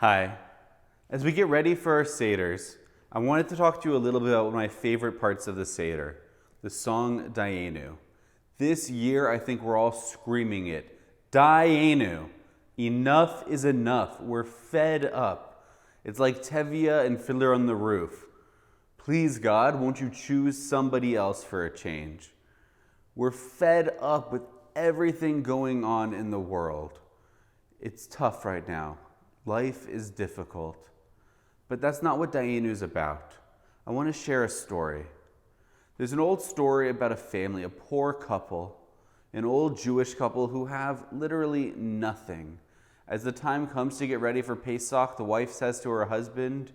Hi. As we get ready for our Seders, I wanted to talk to you a little bit about one of my favorite parts of the Seder, the song Dayenu. This year, I think we're all screaming it. Dayenu. Enough is enough. We're fed up. It's like Tevye and Fiddler on the Roof. Please, God, won't you choose somebody else for a change? We're fed up with everything going on in the world. It's tough right now. Life is difficult. But that's not what Dayenu is about. I want to share a story. There's an old story about a family, a poor couple, an old Jewish couple who have literally nothing. As the time comes to get ready for Pesach, the wife says to her husband,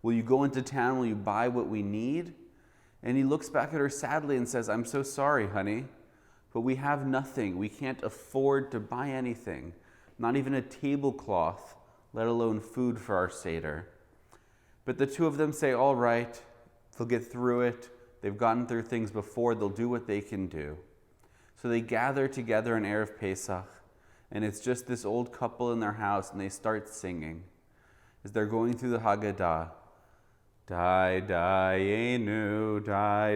"Will you go into town? Will you buy what we need?" And he looks back at her sadly and says, "I'm so sorry, honey, but we have nothing. We can't afford to buy anything, not even a tablecloth, let alone food for our Seder." But the two of them say, all right, they'll get through it. They've gotten through things before. They'll do what they can do. So they gather together on Erev Pesach, and it's just this old couple in their house, and they start singing. As they're going through the Haggadah, Dayenu,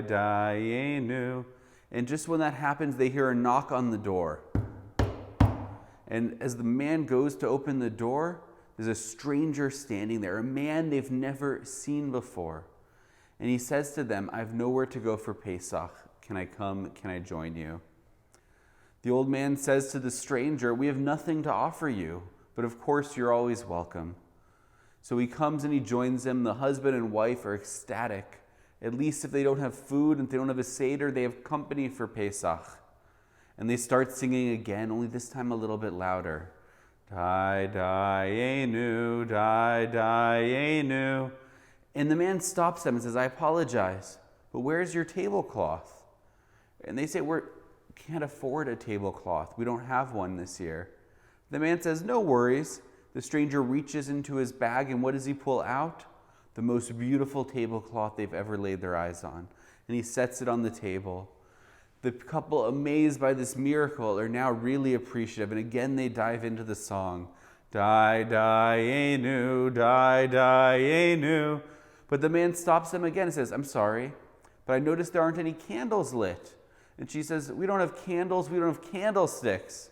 Dayenu. And just when that happens, they hear a knock on the door. And as the man goes to open the door, there's a stranger standing there, a man they've never seen before. And he says to them, "I have nowhere to go for Pesach. Can I come? Can I join you?" The old man says to the stranger, "We have nothing to offer you, but of course you're always welcome." So he comes and he joins them. The husband and wife are ecstatic. At least if they don't have food and if they don't have a Seder, they have company for Pesach. And they start singing again, only this time a little bit louder. Dayenu, Dayenu. And the man stops them and says, "I apologize, but where's your tablecloth?" And they say, "We can't afford a tablecloth. We don't have one this year." The man says, "No worries." The stranger reaches into his bag, and what does he pull out? The most beautiful tablecloth they've ever laid their eyes on. And he sets it on the table. The couple, amazed by this miracle, are now really appreciative. And again, they dive into the song. Dayenu, Dayenu. But the man stops them again and says, "I'm sorry, but I noticed there aren't any candles lit." And she says, "We don't have candles, we don't have candlesticks."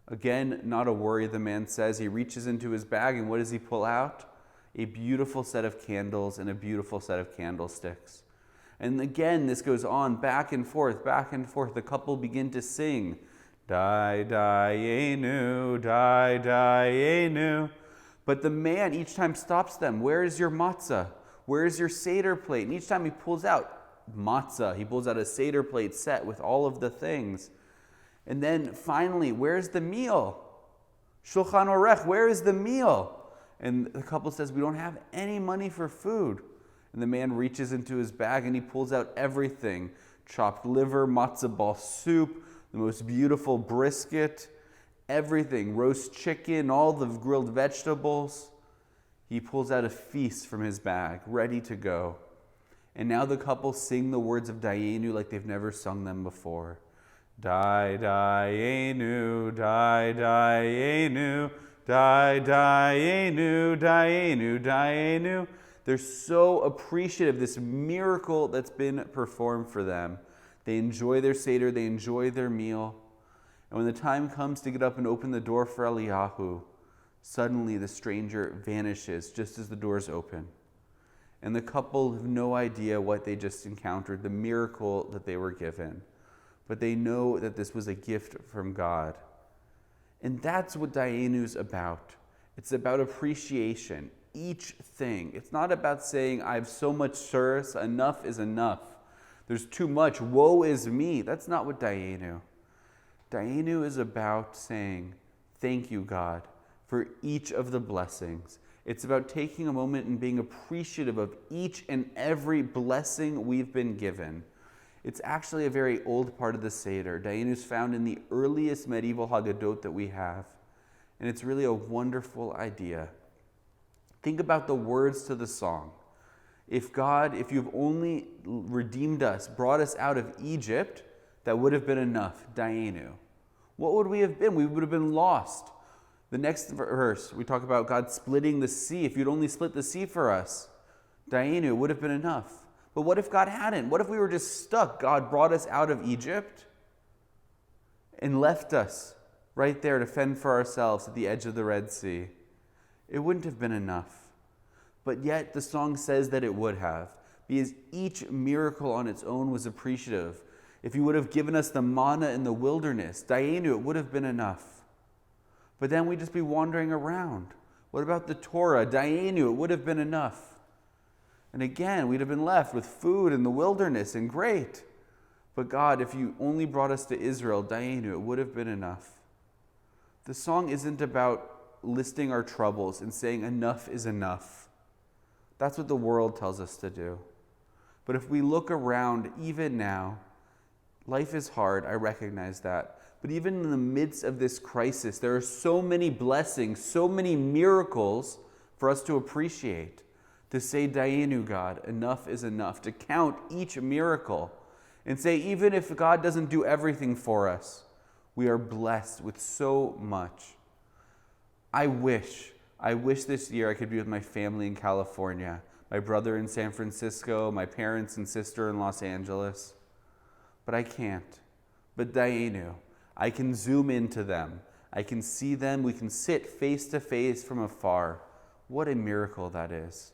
Again, not a worry, the man says. He reaches into his bag, and what does he pull out? A beautiful set of candles and a beautiful set of candlesticks. And again, this goes on back and forth, back and forth. The couple begin to sing, Dayenu, Dayenu. But the man each time stops them. "Where is your matzah? Where is your Seder plate?" And each time he pulls out matzah. He pulls out a Seder plate set with all of the things. And then finally, "Where's the meal? Shulchan Orech, where is the meal?" And the couple says, "We don't have any money for food." And the man reaches into his bag and he pulls out everything. Chopped liver, matzah ball soup, the most beautiful brisket, everything. Roast chicken, all the grilled vegetables. He pulls out a feast from his bag, ready to go. And now the couple sing the words of Dayenu like they've never sung them before. Dayenu, Dayenu, Dayenu, Dayenu, Dayenu. They're so appreciative of this miracle that's been performed for them. They enjoy their Seder, they enjoy their meal. And when the time comes to get up and open the door for Eliyahu, suddenly the stranger vanishes just as the doors open. And the couple have no idea what they just encountered, the miracle that they were given. But they know that this was a gift from God. And that's what Dayenu's about. It's about appreciation. Each thing. It's not about saying, "I have so much service, enough is enough. There's too much, woe is me." That's not what Dayenu. Dayenu is about saying, "Thank you, God, for each of the blessings." It's about taking a moment and being appreciative of each and every blessing we've been given. It's actually a very old part of the Seder. Dayenu is found in the earliest medieval Haggadot that we have. And it's really a wonderful idea. Think about the words to the song. If you've only redeemed us, brought us out of Egypt, that would have been enough, Dayenu. What would we have been? We would have been lost. The next verse, we talk about God splitting the sea. If you'd only split the sea for us, Dayenu, it would have been enough. But what if God hadn't? What if we were just stuck? God brought us out of Egypt and left us right there to fend for ourselves at the edge of the Red Sea. It wouldn't have been enough. But yet the song says that it would have, because each miracle on its own was appreciative. If you would have given us the manna in the wilderness, Dayenu, it would have been enough. But then we'd just be wandering around. What about the Torah? Dayenu, it would have been enough. And again, we'd have been left with food in the wilderness, and great. But God, if you only brought us to Israel, Dayenu, it would have been enough. The song isn't about listing our troubles and saying enough is enough. That's what the world tells us to do. But if we look around, even now, life is hard, I recognize that. But even in the midst of this crisis, there are so many blessings, so many miracles for us to appreciate. To say, Dayenu, God, enough is enough. To count each miracle and say, even if God doesn't do everything for us, we are blessed with so much. I wish this year I could be with my family in California, my brother in San Francisco, my parents and sister in Los Angeles. But I can't. But Dayenu, I can zoom into them. I can see them. We can sit face to face from afar. What a miracle that is.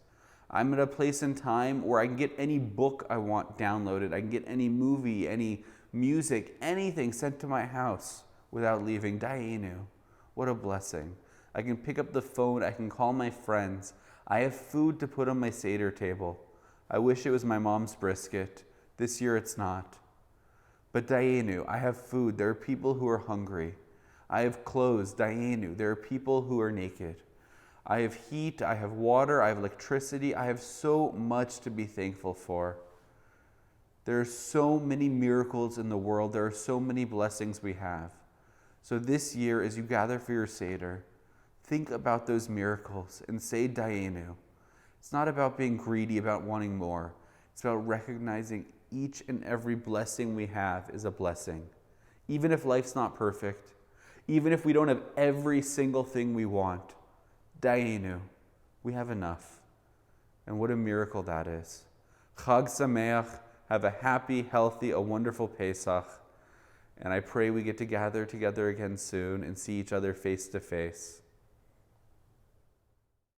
I'm at a place in time where I can get any book I want downloaded. I can get any movie, any music, anything sent to my house without leaving. Dayenu, what a blessing. I can pick up the phone. I can call my friends. I have food to put on my Seder table. I wish it was my mom's brisket. This year it's not. But Dayenu, I have food. There are people who are hungry. I have clothes. Dayenu, there are people who are naked. I have heat, I have water, I have electricity. I have so much to be thankful for. There are so many miracles in the world. There are so many blessings we have. So this year, as you gather for your Seder, think about those miracles and say Dayenu. It's not about being greedy, about wanting more. It's about recognizing each and every blessing we have is a blessing. Even if life's not perfect, even if we don't have every single thing we want, Dayenu, we have enough. And what a miracle that is. Chag Sameach, have a happy, healthy, a wonderful Pesach. And I pray we get to gather together again soon and see each other face to face.